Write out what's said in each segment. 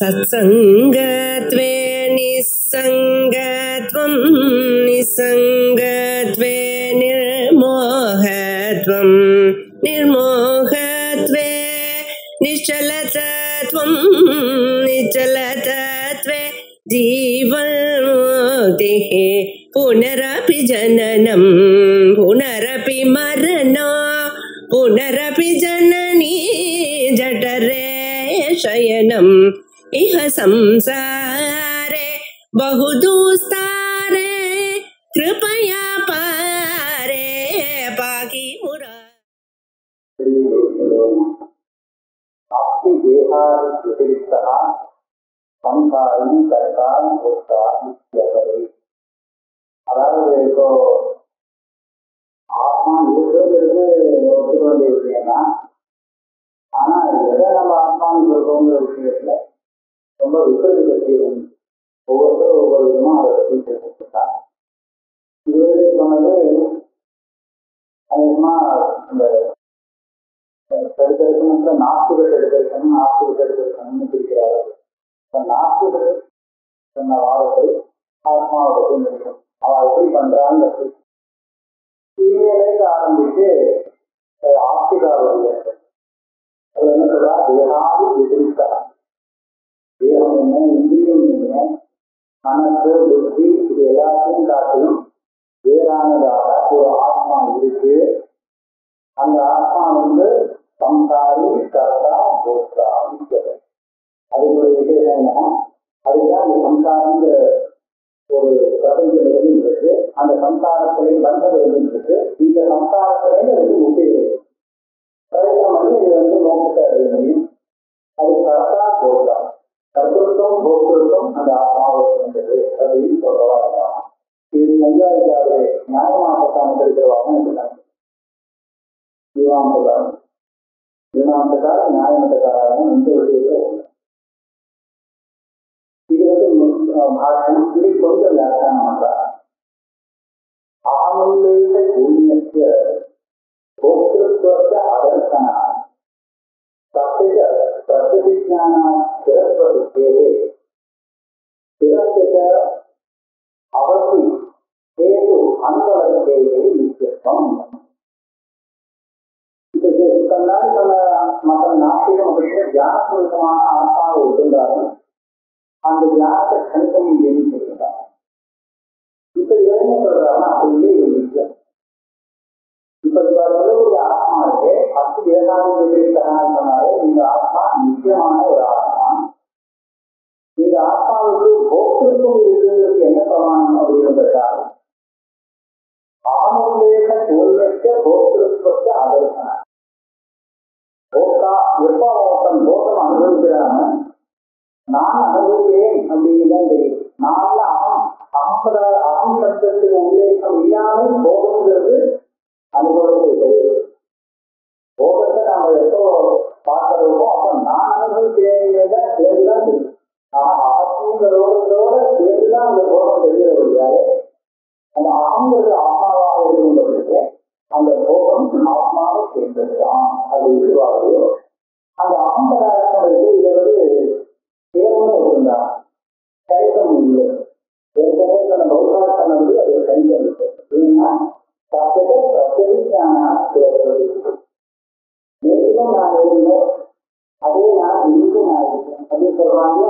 सत्संगत्वे निस्संगत्वं निस्संगत्वे निर्मोहत्वं निर्मोहत्वे निश्चलतत्वं निश्चलतत्वे जीवन्मुक्तिः पुनरपि जननं पुनरपि मरणं पुनरपि जननी जठरे शयनम् इह संसारे बहुदुस्तारे कृपया पारे पाहि मुरा। आपकी देहादिव्यतिरिक्तः संसारी कर्ता भोक्ता इत्यपरे। அதாவது இப்போ ஆத்மா இருக்கிறது ஒத்துக்க வேண்டிய விஷயம்தான். ஆனா எதை நம்ம ஆத்மான்னு சொல்றோங்கிற விஷயத்துல ரொம்ப விபத்து பற்றி ஒவ்வொருத்தரும் ஒவ்வொரு விதமா அதை பற்றி தெரிஞ்சுக்கிட்டாங்க. இதுவரை சொன்னது அதிகமா இந்த தடுத்தடுக்கணுன்ற நாஸ்திகத்தை எடுக்கணும் நாஸ்திகத்தை எடுக்கணும்னு பிரிக்கிறார்கள். நாஸ்திகர் சொன்ன வாதத்தை ஆத்மாவை பற்றி நினைக்கும். அவள் எப்படி பண்றான்னு சீனியருக்கு ஆரம்பிச்சு ஆஸ்திகாவுடைய அதுல என்ன சொல்றா, தேகாதி விதிரித்தா, தேகம் என்ன, இந்திரியம் என்ன, மனசு, புத்தி, இது எல்லாத்தையும் காட்டிலும் வேறானதாக ஒரு ஆத்மா இருக்கு. அந்த ஆத்மா சம்சாரி கர்த்தா போக்தா. அதுக்கு ஒரு விசேஷம் என்னன்னா, அதுதான் இந்த சம்சாரிங்கிற ஒரு பிரபஞ்சம் இருக்கு. அந்த சம்சாரத்திலே பந்தம் இருக்கு. இந்த சம்சாரத்திலே முக்கிய பிரயத்தனம் பண்ணி இது மோட்சத்தை அடைய முடியும். அது கர்த்தா போக்தா, கர்த்தத்துவம் போக்குவரத்தும் அந்த ஆத்மாவை இருந்தது அப்படின்னு சொல்றதா இருக்கலாம். இது நஞ்சாதிக்காக நியாயமாகத்தான் கிடைக்கிறவாக இருக்கிறாங்க. மீமாம்சக்கார நியாயமத்தக்காராக இந்த விஷயத்தை உண்டு. இது பாஷணம். இது கொஞ்சம் வியாக்கியானமாக ஆமுல்லேக பூமியத்திய போக்திருத்வஸ்ய அதர்சனா சத்ய சத்யவிஜ்ஞான ஸ்திரத்வவித்யே ஸ்திரஸ்ய அவசி ஹேது அனுபவத்தேயே நித்தியத்துவம். மற்ற நாஸ்திகம் அப்படிங்கிற தியானபூர்வமான ஆத்மாவை ஒட்டுங்கிறார்கள். அந்த தியானத்தை கணிதம் அப்படின்னு சொல்றாங்க. இப்ப இவர் என்ன சொல்றாருன்னா, அப்படியே ஒரு விஷயம். இப்ப சொல்லக்கூடிய ஆத்மா இருக்கு, பத்து ஏதாவது சொன்னாலே இந்த ஆத்மா நிச்சயமான ஒரு ஆத்மா. இந்த ஆத்மாவுக்கு போக்குவரத்தும் இருக்குங்கிறது என்ன பிரமாணம் அப்படின்னு கேட்டால், ஆமுல்லேக தோல்விக்க போக்குவரத்து ஆதர்சன போக்கா. எப்ப ஒருத்தன் போகம் அனுபவிக்கிறாங்க, நான் அனுபவிக்கிறேன் அப்படின்னுதான் தெரியும். நான்ல அகம் சப்தத்துக்கு உல்லேகம் இல்லாமல் போகங்கிறது அனுபவத்துக்கு தெரியுது. போகத்தை நாம எப்போ பார்க்கிறோமோ அப்ப நான் அனுபவிக்கிறேன் சேர்ந்துதான் தெரியும். ஆனா அகங்கிறதோட சேர்ந்துதான் அந்த போகம் தெரிகிறவர்களாலே அந்த அகங்கிறது ஆத்மாவாக இருக்கின்றவர்களுக்கு அந்த போகம் ஆத்மாவை சேர்ந்ததுதான். அது இதுவாகவோ அந்த அகம்பராசனுக்கு இதை தேர்வு இருந்தா கணிதம் இல்லை. ஏற்கனவே சொன்ன பௌத்தான சொன்னது அது கணிதம் இல்லை. ஏன்னா சத்தியவிஜான நேற்றும் நான் இருந்தேன், அதே நான் இன்னும் நான் இருக்கேன் அப்படின்னு சொல்றாங்க.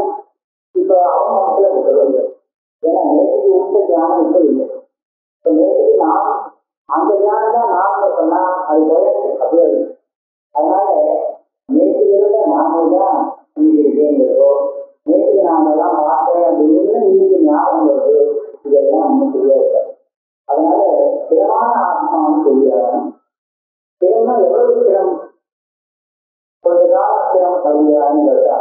இப்ப அவங்க மக்களை சொல்லுங்க, ஏன்னா நேற்று உங்க தியானம் இப்ப இல்லை. இப்ப நேற்று நான் அந்த தியானம் தான் நான் சொன்னா அது போல அப்படியே இருக்கு. அதனால நேற்று இருந்த நானே தான் இன்னைக்கு இருக்கேங்கிறதோ, நேற்று நான் எல்லாம் பார்த்தேன் அப்படின்னு இன்னைக்கு ஞாபகம் வருது, இதெல்லாம் ஒன்றும் தெரியாது. அதனால ஸ்திரமான ஆத்மான்னு சொல்லிடுறாங்க. ஸ்திரம்னா எவ்வளவு ஸ்திரம்? கொஞ்ச கால ஸ்திரம் அப்படிங்கிறான்னு கேட்டா,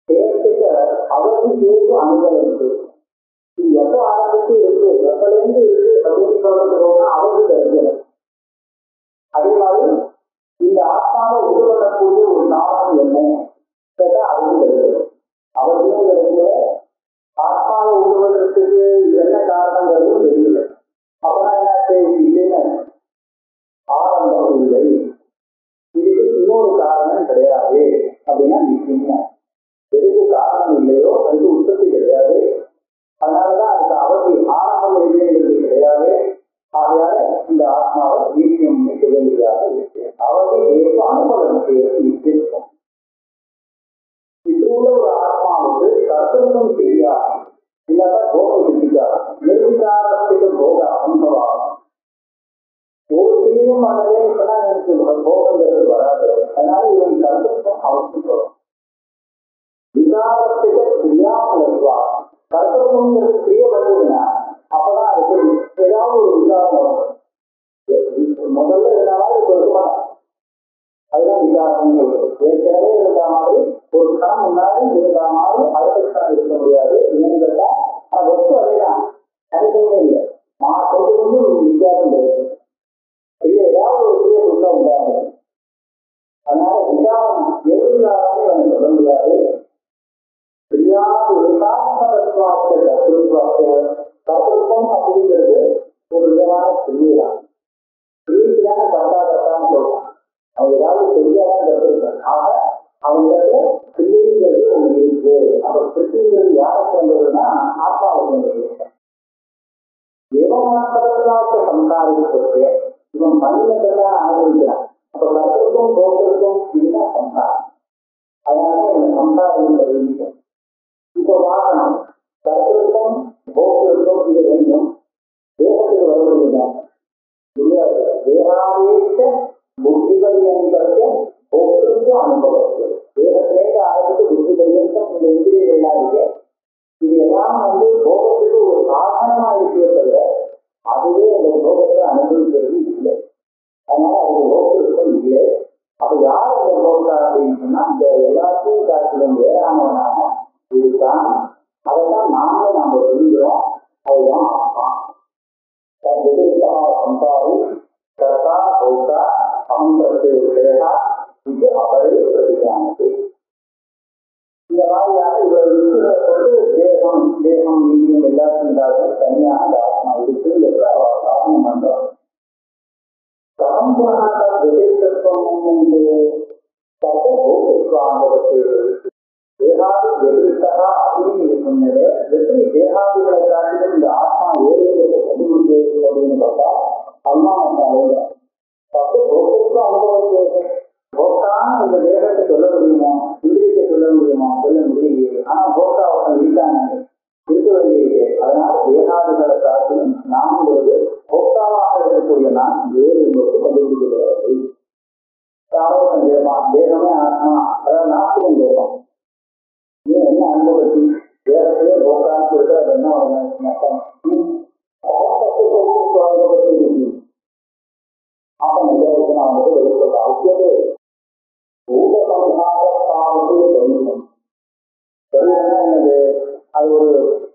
ஸ்திரத்துக்கு அவருக்கு ஏது அனுபவம் இருக்கு. இது எப்போ ஆரம்பிச்சு இருக்கு, எப்பலேருந்து இருக்கு அப்படின்னு சொல்றதுனா அவருக்கு தெரிஞ்சது. அதே மாதிரி இந்த ஆத்மாவை உருவக்கூடிய ஒரு காரணம் என்ன கேட்டா அவருக்கு தெரிஞ்சது. அவருக்கும் தெரியல, ஆத்மாவை உருவதற்கு என்ன காரணங்கிறதும் தெரியல. அப்பதான் என்ன செய்யுன்னு ஆரம்பம் இல்லை, இதுக்கு இன்னொரு காரணம் கிடையாது அப்படின்னா நிச்சயம் எதுக்கு காரணம் இல்லை ஆகையால இந்த ஆத்மாவை ஈட்டியம் செய்ய முடியாத விஷயம் அவரை தேவ அனுபவம் செய்வது நிச்சயம். இப்படி உள்ள ஒரு ஆத்மாவுக்கு கர்த்தத்துவம் தெரியாது, இல்லாத போகம் சித்திக்காது. நிர்விகாரத்திற்கு போக அனுபவம் ஒரு சிலையும் பண்ணதேன்னு சொன்னா எனக்கு போகங்கிறது வராது. அதனால இவன் கர்த்தத்துவம் அவசியம் வரும். விகாரத்திற்கு கிரியாமலா கர்த்தத்துவங்கிறது கிரிய வந்ததுன்னா அப்பதான் அதுக்கு ஏதாவது ஒரு விகாரம் வரும். முதல்ல என்னாலும் இப்ப இருக்க அதுதான் விகாரம் சொல்றது. ஏற்கனவே இருந்த மாதிரி ஒரு கணம் முன்னாடி இருந்த மாதிரி அடுத்த கணம் இருக்க முடியாது. ஏன்னு கேட்டா வஸ்து அதேதான், தனித்தனியே இல்லை. கொஞ்சம் கொஞ்சம் வித்தியாசம் இருக்கு. பெரிய ஏதாவது ஒரு பெரிய புத்தகம் உண்டாங்க. அதனால விகாரம் எதிர்காலமே எனக்கு சொல்ல முடியாது. கருத்துவம் அப்படிங்கிறது ஒரு விதமான கிரியைதான். கிரியைக்கான கர்த்தான்னு சொல்றான். அவங்க ஏதாவது தெரியாதான் கருத்துருக்காங்க. ஆக அவங்களுக்கு கிரியைங்கிறது ஒன்று இருக்கு. அப்ப கிருத்திங்கிறது யாரை சேர்ந்ததுன்னா ஆத்மாவை சேர்ந்தது. ஏவமாக்க சம்சாரிக்கு இவன் மனிதத்தான் அனுபவிக்கிறான். அப்ப கருத்துக்கும் போக்குக்கும் இதுதான் சம்சாரம். அதனால இவன் சம்சாரம் தெரிவிக்கும். இப்போ வாகனம் கருத்துக்கும் போக்குக்கும் இது ரெண்டும் தேகத்துக்கு வர முடியாது. தேகாவேற்ற புத்தி பரியந்தத்தை போக்குக்கு அனுபவத்து தேகத்திலேயே ஆரம்பித்து புத்தி பரியந்தம் இந்த இந்திரியங்கள்லாம் இருக்கு. இது எல்லாம் போகத்துக்கு ஒரு சாதனமா இருக்கிறத அதுவே அந்த போகத்தை அனுபவிக்கிறது இல்லை. அதனால அது போக்குக்கும் இல்லை. அப்ப யார் அந்த போக்கா அப்படின்னு சொன்னா இந்த எல்லாத்தையும் காட்டிலும் வேறானவனாக இதுதான். அதைத்தான் நாம சொல்லிக்கிறோம். அதுதான் ஆத்மா. சம்சாரி கர்த்தா போக்கா அகம்பத்து இது அவரே பிரதிகானது. இந்த மாதிரியான இவர்களுக்கு தேகம் தேகம் நீதியம் எல்லாத்தையும் தனியாக அந்த ஆத்மா இருக்கு என்று அவர் சாதனம் பண்றார். தேகாதி எதிர்த்தா அப்படின்னு சொன்னது எப்படி தேகாதிகளை காட்டிலும் இந்த ஆத்மா ஏழுகளை கண்டுபிடிக்கிறது அப்படின்னு பார்த்தா அம்மாவுக்கு போக்குக்கும் அனுபவம் போக்கான இந்த தேகத்தை சொல்ல முடியுமா, இந்திரியத்தை சொல்ல முடியுமா, சொல்ல முடியலையே. ஆனா போக்கா அவன் இருக்காங்க, இருக்க வேண்டியது. அதனால தேகாதிகளை காட்டிலும் நான்கிறது போக்காவாக இருக்கக்கூடிய நான் வேறு என்பது கண்டுபிடிக்கிறது. சாரோகம் கேட்பான், தேகமே ஆத்மா, அதாவது நாஸ்திகம் கேட்பான். நீ என்ன அனுபவத்தி தேகத்திலே போக்கான்னு சொல்லிட்டு அது என்ன என்னது அது ஒரு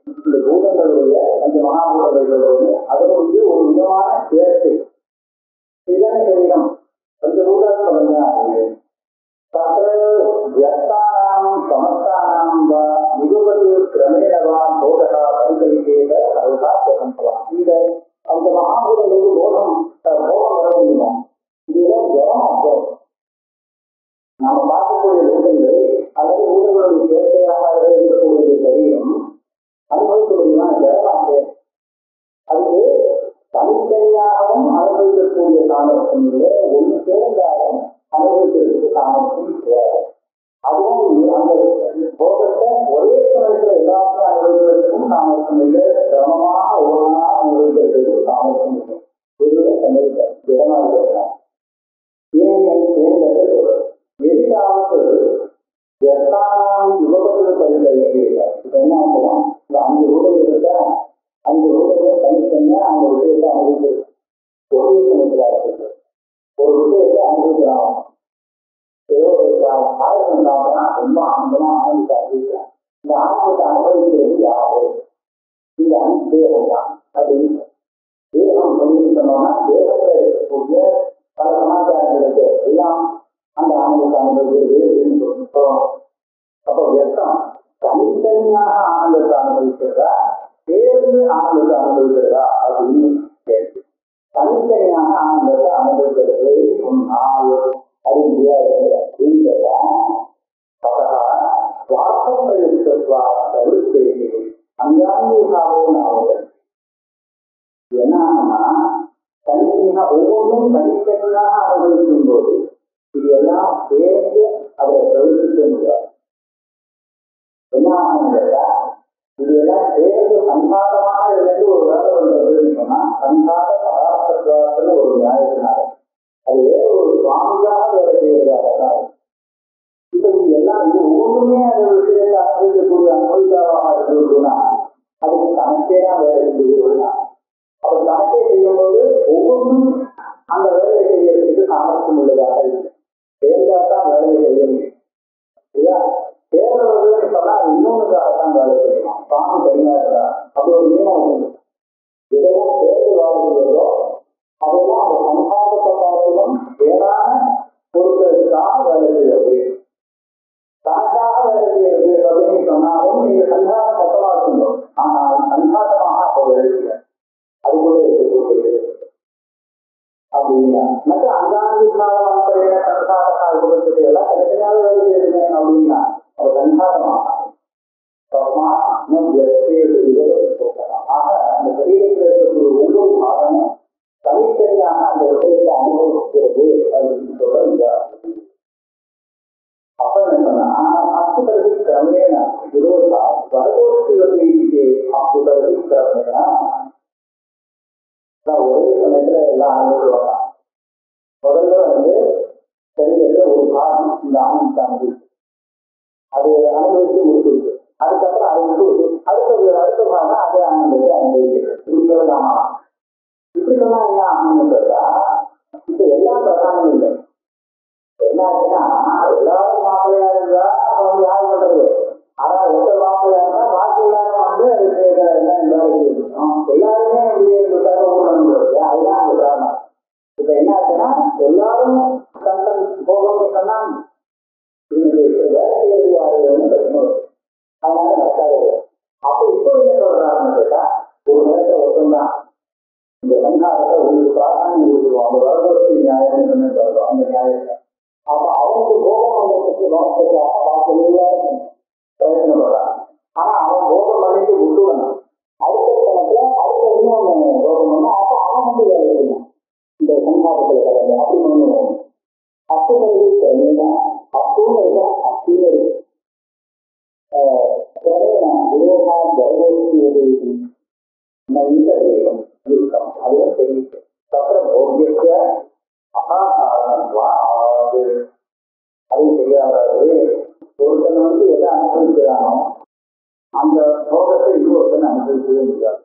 இந்த பூதங்களுடைய அந்த மகாபூதங்களுடைய அதனுடைய ஒரு விதமான சேர்க்கை இதனை சரீரம் அந்த பூதாத்மகன் வியஸ்தானாம் சமஸ்தானாம் வா நிகுபதி கிரமேணவா போதகா பரிகலிக்கேத அதுதா பேசலாம். இந்த அந்த மகாபூதங்களுக்கு போகம் வர முடியுமா? இதுதான் ஜெயமாக்கும். நாம பார்க்கக்கூடிய பூதங்கள் அல்லது பூதங்களுடைய சேர்க்கையாக இருக்கக்கூடிய சரீரம் அனுபவிக்க முடியுமா? ஜெயமாக்கு. அதுக்கு தனித்தனியாகவும் அனுபவிக்கக்கூடிய சாமர்த்தியம் இல்லை, ஒன்று சேர்ந்தாலும் அனுபவிக்கிறதுக்கு சாமர்த்தியம் கிடையாது. அதுவும் அந்த போகத்தை ஒரே சமயத்தில் எல்லாத்தையும் அனுபவிக்கிறதுக்கும் சாமர்த்தியம் இல்லை, கிரமமாக ஒரு நாள் அனுபவிக்கிறதுக்கும் சாமர்த்தியம் இல்லை. எதுவுமே சந்தேக இடமா இருக்கலாம். எதிராவது எத்தானாம் யுகபத்தில் பரிகரிக்கிறீர்கள். இப்ப என்ன ஆகுதுன்னா இந்த 5 ரூபாய் இருக்க 5 ரூபாய் தனித்தனியா அந்த விஷயத்தை அனுபவிக்கிறது. ஒரே சமயத்தில் இருக்கு ஒரு விஷயத்தை அனுபவிக்கிறாங்க. ஏதோ ஒரு 1000 சாப்பிட்றா ரொம்ப ஆனந்தமா ஆனந்திக்க அறிவிக்கிறான். இந்த ஆனந்தத்தை அனுபவிக்கிறது யாரு? இந்த 5 தேகம் தான். அப்படின்னு தேகம் சொல்லிட்டோம்னா தேகத்துல இருக்கக்கூடிய பல சமாச்சாரங்களுக்கு எல்லாம் அந்த ஆனந்தத்தை அனுபவிக்கிறது அப்படின்னு சொல்லிட்டோம். அப்போ வியர்த்தம் தனித்தனியாக ஆனந்தத்தை அனுபவிக்கிறதா சேர்ந்து ஆனந்தத்தை அனுபவிக்கிறதா அப்படின்னு கேட்டு தனித்தனியாக ஆனந்தத்தை அனுபவிக்கிறது சொன்னால் அது முடியாது. அங்காங்கிகாவும் ஆகுது. என்னன்னா ஒவ்வொன்றும் தனித்தனியாக அனுபவிக்கும் போது இது எல்லாம் சேர்ந்து அதை பிரவர்த்திக்க முடியாது. என்ன ஆகும் கேட்டா, இது எல்லாம் சேர்ந்து சந்தாதமாக இருந்து ஒரு வேலை ஒன்று சொன்னா சந்தாத பராசத்துல ஒரு நியாயத்தினால அது வேற ஒரு சுவாமியாக வேலை செய்யறதாக. இப்ப இது எல்லாம் இது ஒவ்வொன்றுமே அந்த விஷயத்தை அனுபவிக்கக்கூடிய அனுபவிக்காவாக இருந்ததுன்னா அதுக்கு கணக்கே தான் வேலை செய்யறதுனா அப்ப கணக்கே செய்யும்போது ஒவ்வொன்றும் அந்த வேலையை செய்யறதுக்கு சாமர்த்தியம் உள்ளதாக இருக்கு. சேர்ந்தாதான் வேலையை செய்ய முடியும் இல்லையா? சேர்ந்தவர்கள் சொன்னா அது இன்னொன்றுக்காகத்தான் வேலை செய்யணும். சுவாமி தெரியாதா அப்படி ஒரு நியமம் உண்டு. இதெல்லாம் சேர்ந்து வாழ்கிறதோ அதெல்லாம் அந்த சம்பாதத்தாலும் வேறான பொருட்களுக்காக வேலை செய்யறது, தனக்காக வேலை செய்யறது அப்படின்னு சொன்னாலும் நீங்க சந்தானம் மொத்தமா இருக்கணும். ஆனால் சந்தானமாக அப்போ வேலை செய்ய அதுக்குள்ளே இருக்கக்கூடியது அப்படின்னா மற்ற அங்காங்கினாலும் சந்தாதக்காக கொடுத்துட்டு எல்லாம் தனித்தனியாக வேலை செய்யுங்க அப்படின்னா அது சந்தானமாக ஆக அந்த சரீரத்தில் இருக்கக்கூடிய ஒவ்வொரு பாகமும் தனித்தனியாக அந்த விஷயத்தை அனுபவிக்கிறது அப்படின்னு சொல்ல முடியாது. அப்ப என்ன சொன்னா அப்புதற்கு கிரமேண விரோதா வரதோஷிவர்களுக்கு அப்புதற்கு கிரமேண ஒரே சமயத்துல எல்லாம் அனுபவிவாங்க. முதல்ல சரீரத்துல ஒரு பாகம் இந்த ஆனந்தானது அது அனுபவித்து முடிச்சிருக்கு. அதுக்கப்புறம் அதை விட்டு அடுத்த பாகம் அதே ஆனந்தத்தை அனுபவிக்கிறது. இப்படிதான் இப்படி சொன்னா என்ன ஆகணும்னு கேட்டா இப்ப எல்லாம் பிரதானம் இல்லை. என்ன ஆச்சுன்னா எல்லாரும் மாப்பிள்ளையா இருந்தா அவங்க யாரு பண்றது? அதான் ஒருத்தர் மாப்பிள்ளையா இருந்தா பாக்கி எல்லாரும் எல்லாருமே அதுதான் அந்த காரணம். இப்ப என்ன ஆச்சுன்னா எல்லாரும் கண்டன் போகணும்னு சொன்னா வேலை செய்யறது யாருன்னு பிரச்சனை வருது. அதனால நடக்காது. அப்ப இப்போ என்ன சொல்றாருன்னு கேட்டா ஒரு நேரத்தை ஒருத்தந்தான் இந்த சங்காரத்தை உங்களுக்கு பிராதானியம் கொடுத்துருவோம். அந்த வரதோஷி நியாயம் சொல்றோம் அந்த நியாயத்தை. அப்ப அவனுக்கு போகம் வந்ததுக்கு பிரயோஜனப்படுறான். ஆனா அவன் போகம் பண்ணிட்டு விட்டுவணும். அடுத்த இன்னொன்னு போகம் பண்ணா அப்ப அவன் வந்து வேலை செய்யணும். இந்த சங்காரத்துல கிடந்து அப்படி பண்ணுவோம். அப்புதற்கு கிரமேண அப்புன்னு இருக்கு. கிரமேண விரோதா வரதோஷி நைதம் யுக்தம் அதுதான் தெரிவிச்சு தத்திர போகிய அகாரணம் ஆகாது. அது செய்யாதது ஒருத்தன் எதை அனுபவிக்கிறானோ அந்த போகத்தை இன்னொருத்தன் அனுபவிக்கவே முடியாது.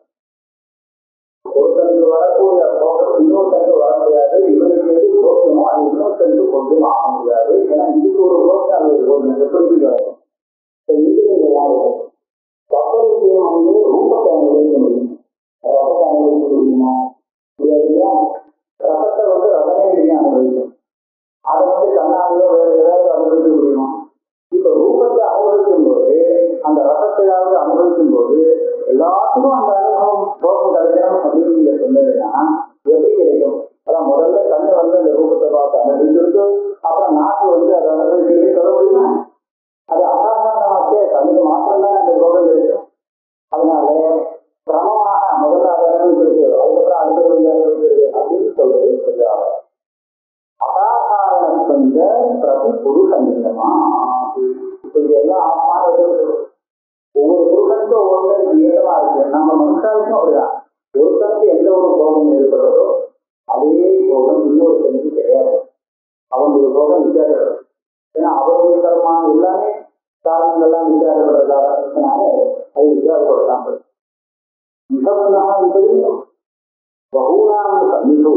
ஒருத்தனுக்கு வரக்கூடிய போகம் இன்னொருத்தனுக்கு வர முடியாது. இவனுக்கு எது போகணுமோ அது இன்னொருத்தனுக்கு கொண்டு ஆக முடியாது. ஏன்னா இதுக்கு ஒரு போக்கு அது ஒரு எப்படி வரும். இதுக்கு ரூபத்தை அனுபவிக்க முடியும். ரசத்தை அனுபவிக்க முடியுமா? ரசத்தை ரசனையிலேயே அனுபவிக்கும். அதை கண்ணாடியோ வேற ஏதாவது அனுபவிக்க முடியுமா? இப்ப ரூபத்தை அனுபவிக்கும் போது அந்த ரசத்தையாவது அனுபவிக்கும் போது எல்லாத்துக்கும் அந்த அனுபவம் போகம் கிடைக்கணும் அப்படின்னு நீங்க சொன்னதுன்னா எப்படி கிடைக்கும்? அதான் முதல்ல கண்ணு அந்த ரூபத்தை பார்த்து அனுபவிச்சிருக்கு. அப்புறம் நாக்கு அதை அனுபவிக்கிறதே சொல்ல முடியுமா? அது அசாதாரணமாக்கே கண்ணுக்கு மாத்திரம்தான் அந்த போகம் கிடைக்கும். அதனால கிரமமாக முதல்ல அதை அனுபவிக்கிறது அதுக்கப்புறம் அடுத்த அப்படின்னு சொல்றது சரியாக அசாதாரண கொஞ்ச பிரதி புருஷமா. இப்ப இது எல்லாம் ஆத்மான ஒவ்வொரு புருஷனுக்கும் ஒவ்வொரு ஏற்றமா இருக்கு. நம்ம மனுஷாவுக்கும் அப்படிதான். ஒருத்தனுக்கு எந்த ஒரு கோபம் ஏற்படுறதோ அதே கோபம் இன்னொருத்தனுக்கு கிடையாது. அவனுடைய கோபம் வித்தியாசப்படும். ஏன்னா அவருடைய கர்மா எல்லாமே காரணங்கள்லாம் வித்தியாசப்படுறதால அது வித்தியாசப்படலாம். மிகவந்தா என்பது பகுநாம் சமிது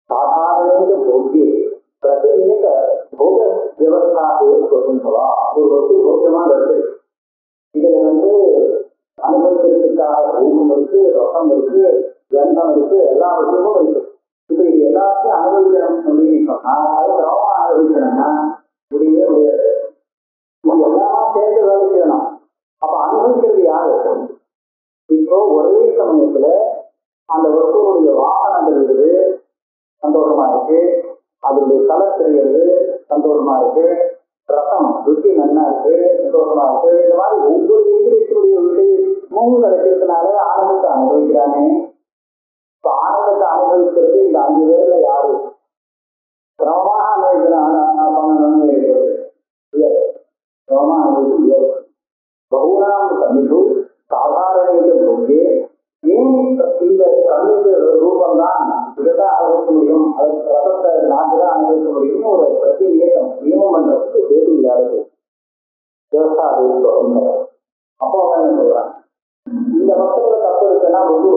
சாதாரண போக்கிய பிரதிநிக போக வியவஸ்தாவே சொல்லுவா. ஒரு வஸ்து போக்கியமா இருக்கு. இதுல அனுபவிக்கிறதுக்காக ஊகம் இருக்கு, ரசம் இருக்கு, கந்தம் இருக்கு, எல்லா விஷயமும் இருக்கு. இப்ப இது எல்லாத்தையும் அனுபவிக்கணும் அப்படின்னு சொன்னா அது திரவமா அனுபவிக்கணும்னா முடியவே முடியாது. இது எல்லாமே சேர்ந்து வேலை செய்யணும். அப்ப அனுபவிக்கிறது யாரு? இப்போ ஒரே சமயத்துல அந்த வஸ்துவனுடைய வாகனங்கள் இருக்குது, சந்தோஷமா இருக்கு. அதனுடைய கலர் தெரிகிறது, சந்தோஷமா இருக்கு. ரசம் ருச்சி நல்லா இருக்கு, சந்தோஷமா இருக்கு. இந்த மாதிரி ஒவ்வொரு இந்திரியத்துடைய விஷயமும் கிடைக்கிறதுனால ஆனந்தத்தை அனுபவிக்கிறானே. இப்ப ஆனந்தத்தை அனுபவிக்கிறது இந்த 5 பேர்ல யாரு கண்ணுக்கு ரூபம் தான், இதைதான் அனுபவிக்க முடியும், அது ரசத்தை நாட்டுதான் அனுபவிக்க முடியும்னு ஒரு பிரத்யேகம் நியமம் பண்றதுக்கு தேவை இல்லாதது விவசாயம். அப்போ என்ன சொல்றாங்க, இந்த பக்கத்துல தப்பு இருக்குன்னா வந்து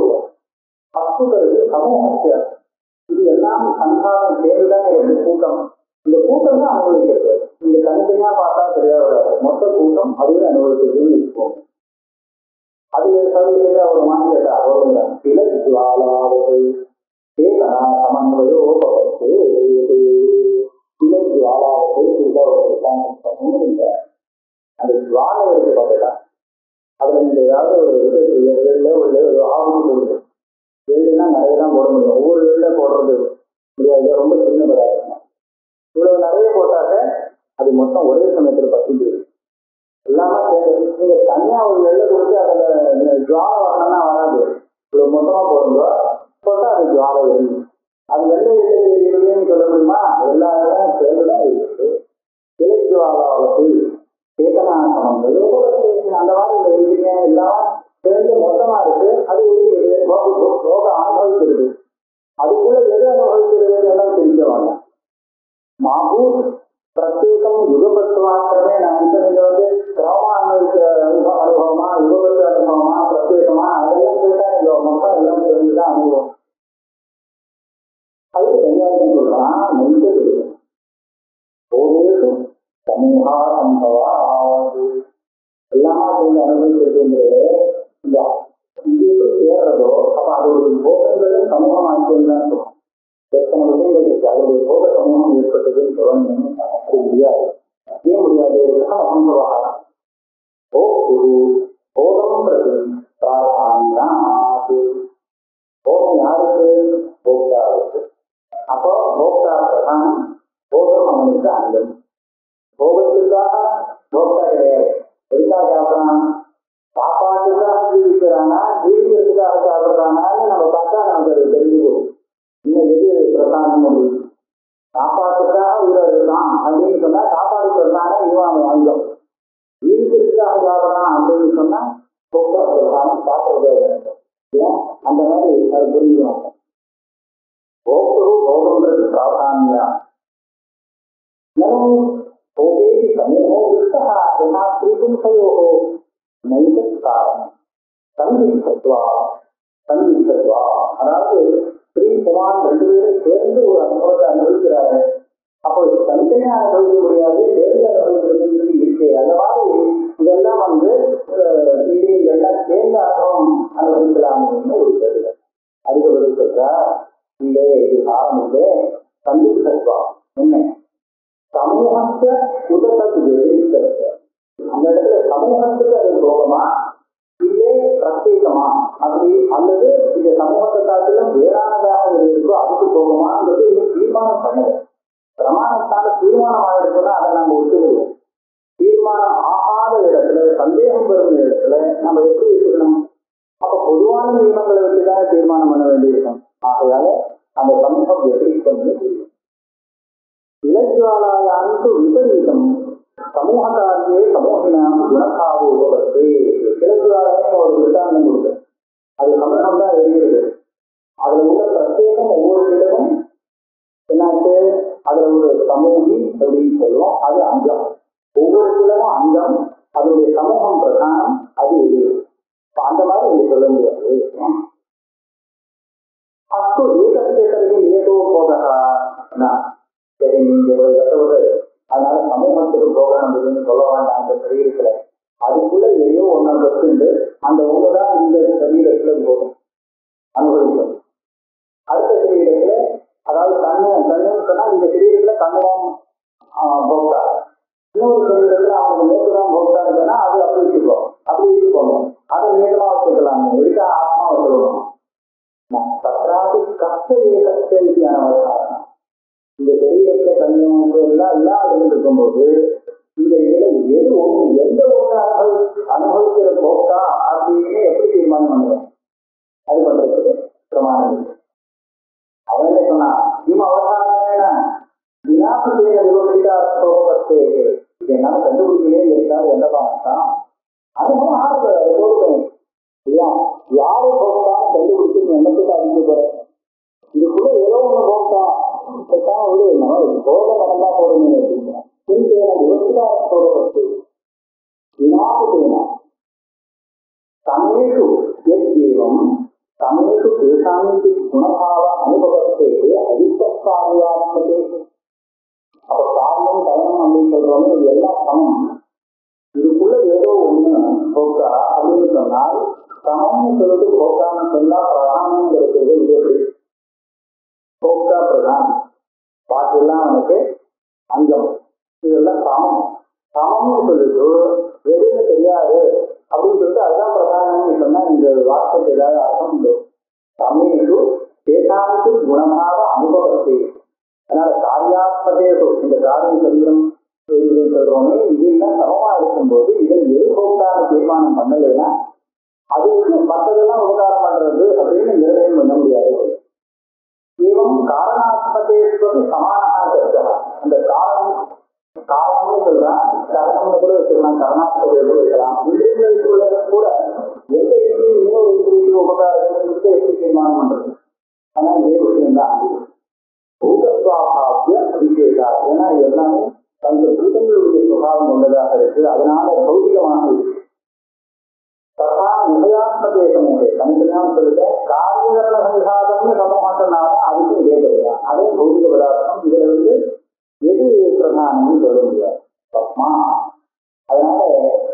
பக்குதற்கு சமூகத்திய இது எல்லாம் சந்தானம் சேர்ந்துதான் இருக்கு கூட்டம். இந்த கூட்டம் தான் அனுபவிக்கிறது. நீங்க தனித்தனியா பார்த்தா தெரியாது, மொத்த கூட்டம் அதுவே அனுபவிக்கிறதுன்னு வச்சுக்கோங்க. அது சபையில ஒரு மாதிரி கேட்டா அவருங்க சில ஜுவாலாவது சேதனா சமன்வயோ பவத்து சில ஜுவாலாவது இல்லை. அந்த ஜுவாலை இருக்கு பார்த்தா அதுல நீங்க ஏதாவது ஒரு வெள்ள ஒரு ஆபத்து இருக்கு. வெள்ளுன்னா நிறைய தான் போட முடியும். ஒவ்வொரு வெள்ள போடுறது முடியாது, ரொம்ப சின்ன பராது. இவ்வளவு நிறைய போட்டாக்க அது மொத்தம் ஒரே சமயத்துல பத்தி எல்லாமே நீங்க தனியா ஒரு வெள்ளை கொடுத்து அதுல ஜுவாலை வரணும்னா வராது. இவ்வளவு மொத்தமா போடுங்க போட்டா அது ஜுவாலை எரியும். அது வெள்ளை எரியுதுன்னு சொல்ல முடியுமா? எல்லா இடமும் சேர்ந்துதான் இருக்கு. இலை ஜுவாலாவுக்கு சேதனா சமன்றது அந்த மாதிரி எரியுங்க எல்லாம் சேர்ந்து மொத்தமா இருக்கு. அது எரியுது, ரோக அனுபவிக்கிறது. அதுக்குள்ள எது அனுபவிக்கிறது எல்லாம் தெரிஞ்சவாங்க. மாபூர் பிரத்யேகம் யுகபத்துவாக்கமே நான் இப்ப நீங்க வந்து கிரமமா அனுபவிக்கிற அனுபவமா யுகபத்து அனுபவமா பிரத்யேகமா அதெல்லாம் கேட்டா நீங்க மொத்தம் எல்லாம் தெரிஞ்சுதான் அனுபவம். அதுக்கு கையாளம் சொல்றான் நெஞ்சது ஓவேசும் சமூகா சம்பவா எல்லாமா சேர்ந்து அனுபவிக்கிறது. இந்த இது எப்படி சேர்றதோ அப்ப அதோடைய போகங்களும் சமூகம் ஆச்சரியம் சொல்லுவோம். எத்தனை விஷயங்கள் இருக்கு, அதோடைய போக சமூகம் ஏற்பட்டதுன்னு சொல்லணும். அது முடியாது, ஏன் முடியாது? சம்பவம் ஓ குரு போகம் பிரதி போகம் யாருக்கு? போக்தாவுக்கு. அப்போ போக்தா பிரதானம், போகம் அவனுக்கு அங்கம். போகத்துக்காக போக்தா கிடையாது. எதுக்காக சாப்பிடறான்? சாப்பாட்டுக்காக ஜீவிக்கிறானா ஜீவிக்கிறதுக்காக சாப்பிடுறானான்னு நம்ம பார்த்தா நமக்கு அது தெரிஞ்சு போகும். இன்னும் எது பிரதானம் முடியும்? சாப்பாட்டுக்காக உயிரை இருக்கான் அப்படின்னு சொன்னா சாப்பாடு சொல்றானே இவன் அங்கம். ஜீவிக்கிறதுக்காக சாப்பிடறான் அப்படின்னு சொன்னா போக்தா பிரதானம் சாப்பிடுறதே வேண்டும். ஏன் அந்த மாதிரி அது புரிஞ்சுவாங்க. போக்கு போகம்ன்றது பிராதானியா போகேதி சமூகோ விட்டா என்ன ஸ்ரீகும்சையோ நைதத்காரம் சந்தித்தத்வா சந்தித்தத்வா. அதாவது ஸ்ரீ குமார் ரெண்டு பேரும் சேர்ந்து ஒரு அனுபவத்தை அனுபவிக்கிறாரு. அப்போ தனித்தனியா அனுபவிக்க முடியாது, சேர்ந்து அனுபவிக்கிறது இருக்கு. அந்த மாதிரி இதெல்லாம் வந்து எல்லாம் சேர்ந்த அனுபவம் அனுபவிக்கலாம்னு இருக்கிறது. அதுக்கு விருப்பா இல்லை, இது ஆரம்பித்தே சந்தித்தத்வா என்ன சமூகத்தை உதவி வெளியிட்டு அந்த இடத்துல சமூகத்துக்கு அது ரோகமா இதே பிரத்யேகமா அப்படி அல்லது இந்த சமூகத்தை காட்டிலும் வேறானதாக இருக்கோ அதுக்கு போகுமாங்கிறது இது தீர்மானம் பண்ணுது. பிரமாணத்தால தீர்மானம் ஆகிடுச்சுன்னா அதை நம்ம ஒத்துக்கணும். தீர்மானம் ஆகாத இடத்துல சந்தேகம் வரும் இடத்துல நம்ம எப்படி வச்சுக்கணும்? அப்ப பொதுவான நியமங்களை வச்சுதானே தீர்மானம் பண்ண வேண்டியிருக்கும். ஆகையால அந்த சமூகம் வெற்றிக்கம்னு தெரியும். இலஜ்வாலாயானுக்கு விபரீதம் சமூகத்தாரியே சமூகினாம் குணக்காவு உபபத்து. இலஜ்வாலாவே ஒரு விருத்தாந்தம் கொடுத்து அது சமூகம் தான் எரிகிறது. அதுல உள்ள பிரத்யேகம் ஒவ்வொரு இடமும் என்னாச்சு, அதுல ஒரு சமூகி அப்படின்னு சொல்லுவோம், அது அங்கம். ஒவ்வொரு இடமும் அங்கம், அதனுடைய சமூகம் பிரதானம், அது எரிகிறது. அந்த மாதிரி இங்க சொல்ல முடியாது. அப்போ ஏகத்தேசருக்கு ஏதோ போதா சரி நீங்க அதனால சமூகத்துக்கு போகணும் அப்படின்னு சொல்ல வேண்டாம். அந்த சரீரத்துல அதுக்குள்ள ஏதோ ஒன்றை வச்சுண்டு அந்த ஒண்ணுதான் இந்த சரீரத்துல போகும் அனுபவிக்கும். அடுத்த சரீரத்துல அதாவது கண்ணுன்னு சொன்னா இந்த சரீரத்துல கண்ணுதான் போக்தா, இன்னொரு சரீரத்துல அவங்க மூக்குதான் போக்தான்னு சொன்னா அது அப்படி வச்சுக்கோ, அப்படி வச்சுக்கோங்க. அதை நேரமா வச்சுக்கலாம், எதுக்கா ஆத்மா வச்சுக்கணும். சத்ராதி கஷ்ட ஏகத்தியான காரணம் இந்த சரீரத்துல கண்ணு எல்லாம் இருக்கும்போது இந்த இதுல எது ஒண்ணு எந்த ஒண்ணு அனுபவிக்கிற போக்கா அப்படின்னு எப்படி தீர்மானம் பண்ணுவோம்? அது பண்றதுக்கு பிரமாணம் இருக்கு. அவன் என்ன சொன்னா இவன் அவசான வினாசேன விவரித்தா சோகத்தே என்னால கண்டுபிடிக்கவே இருக்காது எந்த பாத்தான் அனுபவம் ஆகுது எப்போதுமே. யாரு போகலாம் கண்டுபிடிச்சு எனக்கு போற இதுக்குள்ள ஏதோ ஒண்ணு போட்டா விடு நம்ம போக நடந்தா போறீங்க அப்படின்னா விவசாயத்தோட பற்றி வினாபுதேனா தமேஷு எத்யேவம் தமேஷு தேசானிக்கு குணபாவ அனுபவத்தை அதிகாரியாத்மதே. அப்ப காரியம் கரணம் அப்படின்னு சொல்றோம், இது எல்லாம் சமம். இதுக்குள்ள ஏதோ ஒண்ணு போக்கா அப்படின்னு சொன்னால் சமம்னு சொல்லிட்டு போக்கான்னு சொன்னா பிரதானங்கிறது இது எப்படி போக்கா பிரதானம் பாக்கெல்லாம் அவனுக்கு அங்கம் இதெல்லாம் சமம். சமம்னு சொல்லிட்டு எதுன்னு தெரியாது அப்படின்னு சொல்லிட்டு அதுதான் பிரதானம்னு சொன்னா இந்த வார்த்தைக்கு ஏதாவது அர்த்தம் உண்டு. சமயத்து தேசானிக்கு குணமாக அனுபவத்தை. அதனால காரியாத்மதேசோ இந்த காரியம் சரீரம் சொல்றோமே இதெல்லாம் சமமா இருக்கும்போது இதில் எது போக்கான தீர்மானம் பண்ணலைன்னா அதுக்கு மற்றதெல்லாம் உபகாரம் பண்றது அப்படின்னு நிர்ணயம் பண்ண முடியாது. ஏவம் காரணாத்மதேஸ்வரி சமானமாக கருத்தா அந்த காரணமே சொல்றான். கரணம்னு கூட வச்சுக்கலாம், கரணாத்மதே கூட வைக்கலாம். இந்திரியங்களுக்குள்ள கூட எந்த இந்திரியும் இன்னொரு இந்திரிக்கு உபகாரத்தை எப்படி தீர்மானம் பண்றது? ஆனா இதே விஷயம் தான் பூதத்வாபாவிய அபிஷேகா. ஏன்னா எல்லாமே தந்த பூதங்களுடைய சுபாவம் கொண்டதாக இருக்கு, அதனால பௌதிகமாக இருக்கு. ததா உபயாத்மதேசமுடைய தனித்தனியாக சொல்லிட்டேன். காரியகரண சங்காதம்னு சமமாட்டனால அதுக்கும் இதே கிடையாது. அதே பௌதிக பதார்த்தம். இதுல எது பிரதானம்னு சொல்ல முடியாது தஸ்மா. அதனால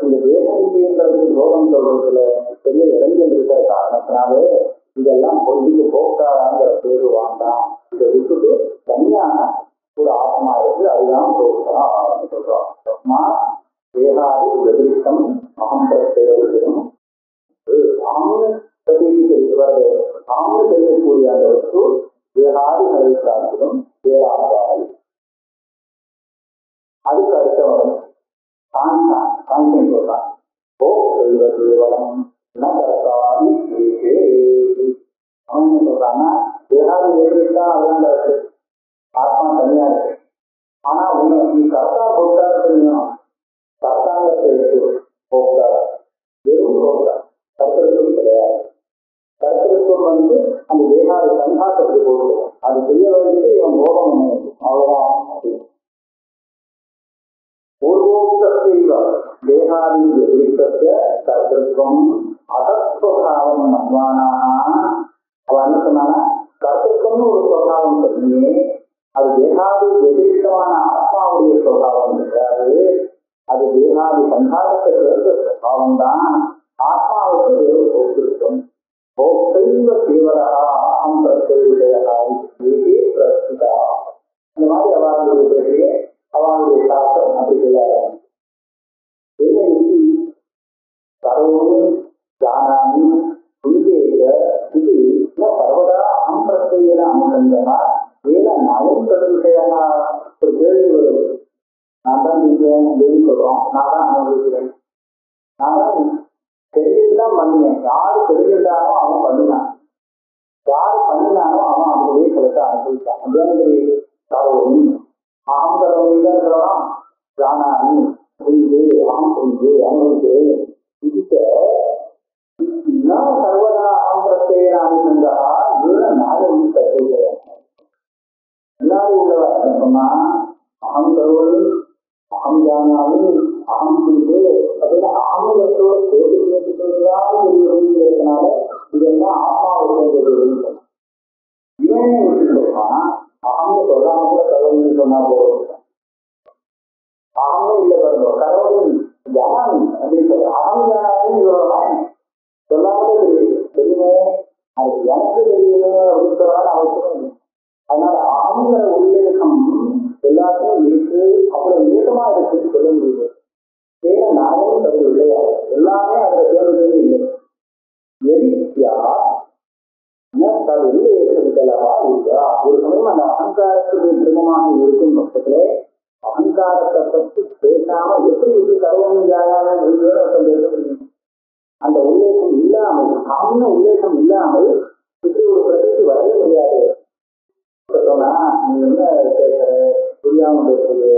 இந்த தேசங்கிறதுக்கு ரோகம் சொல்றதுல பெரிய இடைஞ்சல் இருக்கிற காரணத்தினாலே இதெல்லாம் பொழுதுக்கு போக்காதாங்கிற பேரு வேண்டாம். இதை விட்டுட்டு தனியான ஒரு ஆத்மா இருக்கு, அதுதான் போக்கா சொல்றோம். தஸ்மா தேகாதி எதிர்த்தம் அகம் பிரச்சேரும் அம்னு பிரதீபிக்கிறது அம்னு தெரியக்கூடிய அந்த வஸ்து தேகாதிகளை காட்டிலும் வேறானதாய். அதுக்கு அடுத்தவன் காங்கியம் சொல்றான். ஓ தெய்வ தேவலம் நகரத்தாதி அவன் என்ன சொல்றான்னா தேகாதி ஏற்பட்டா அதுதான் இருக்கு, ஆத்மா தனியா இருக்கு. ஆனா உன்னை நீ கர்த்தா போட்டா தெரியும். கர்த்தாங்கத்தை எடுத்து போட்டா வெறும் போட்டா கர்த்தத்துவம் கிடையாது. கர்த்தத்துவம் அந்த தேகாதி சங்காத்தத்தை போடுவோம். அது செய்ய வேண்டியது இவன் போகம் அவ்வளவுதான். பூர்வோக்தஸ்ய தேகாதி விபரீதஸ்ய கர்த்தத்துவம் அதஸ்வபாவம் மன்வானாக. அவன் என்ன சொன்னானா கர்த்தத்துவம்னு ஒரு சுவாவம் தெரியுமே, அது தேகாதி விபரீதமான ஆத்மாவுடைய சுவாவம் கிடையாது. அது தேகாதி சங்காரத்தை சேர்ந்த சுவாவம் தான். ஆத்மாவுக்கு வெறும் போக்கிருக்கும். போக்கைவ கேவலா அகம் பிரத்யேகா பிரஸ்துதா. இந்த மாதிரி அவர்களுடைய பேரையே அவனுடைய சாஸ்திரம் அப்படி சொல்லாத. என்ன சர்வம் ஜானாமி புரிதேக இது சர்வதா அகம் பிரத்யேக அனுசந்தா ஏன நயம் ததுஷயா. ஒரு கேள்வி வருவது, நான் தான் செஞ்சேன் அப்படின்னு சொல்றோம், நான் தான் அனுபவிக்கிறேன், நான் தான் தெரிஞ்சுதான் பண்ணினேன். யாரு தெரிஞ்சிருந்தானோ அவன் பண்ணினான், யாரு பண்ணினானோ அவன் அப்படியே சொல்லிட்டு அனுபவிச்சான். அப்படிதான் தெரியுது. சர்வம் அகம் தரவீதான் சொல்லலாம். ஜானாமி புரிந்து அகம் புரிந்து அனுபவிக்கிறேன். இதுக்கு சர்வதா அகம் பிரத்யேக அனுசந்தா ஏன நாயம் ததுஷயா. எல்லாரும் உள்ளவர் என்ன சொன்னா அகம் தருவது அகம் ஜானாமி அகம் புரிந்து அப்படின்னா அகமதத்தோடு இருக்கிறதுனால இதெல்லாம் ஆத்மாவுக்கு. இவன் என்ன சொல்றான், அகமே சொல்லாம கூட கடவுள்னு சொன்னா போதும். அகமே இல்லை பாருங்க, கடவுள் ஜானாமி அப்படின்னு சொல்ற அகம் ஜானாமி சொல்லலாம். சொல்லாமலே தெரியுது, தெரியுமே அது எனக்கு தெரியுமே அப்படின்னு சொல்றாங்க அவசியம் இல்லை. அதனால அகங்கிற உல்லேகம் எல்லாத்தையும் இருக்கு, அவ்வளவு வேகமா இருக்குன்னு சொல்ல முடியுது. வேற நானும் தகுதி இல்லையா, எல்லாமே அதை சேர்ந்தது இல்லை. எரியா தது இல்லையா இல்லையா. ஒரு சமயம் அந்த அகங்காரத்துக்கு திருமமாக இருக்கும் பட்சத்திலே அகங்காரத்தை பற்றி பேசாம எப்படி கருவம் ஜாயாம முடியும். அந்த உல்லேகம் இல்லாமல் அகம்னு உல்லேகம் இல்லாமல் இப்படி ஒரு பிரதிக்கு வரவே முடியாது. சொன்னா நீ என்ன கேட்கிற புரியாம பேசுறது.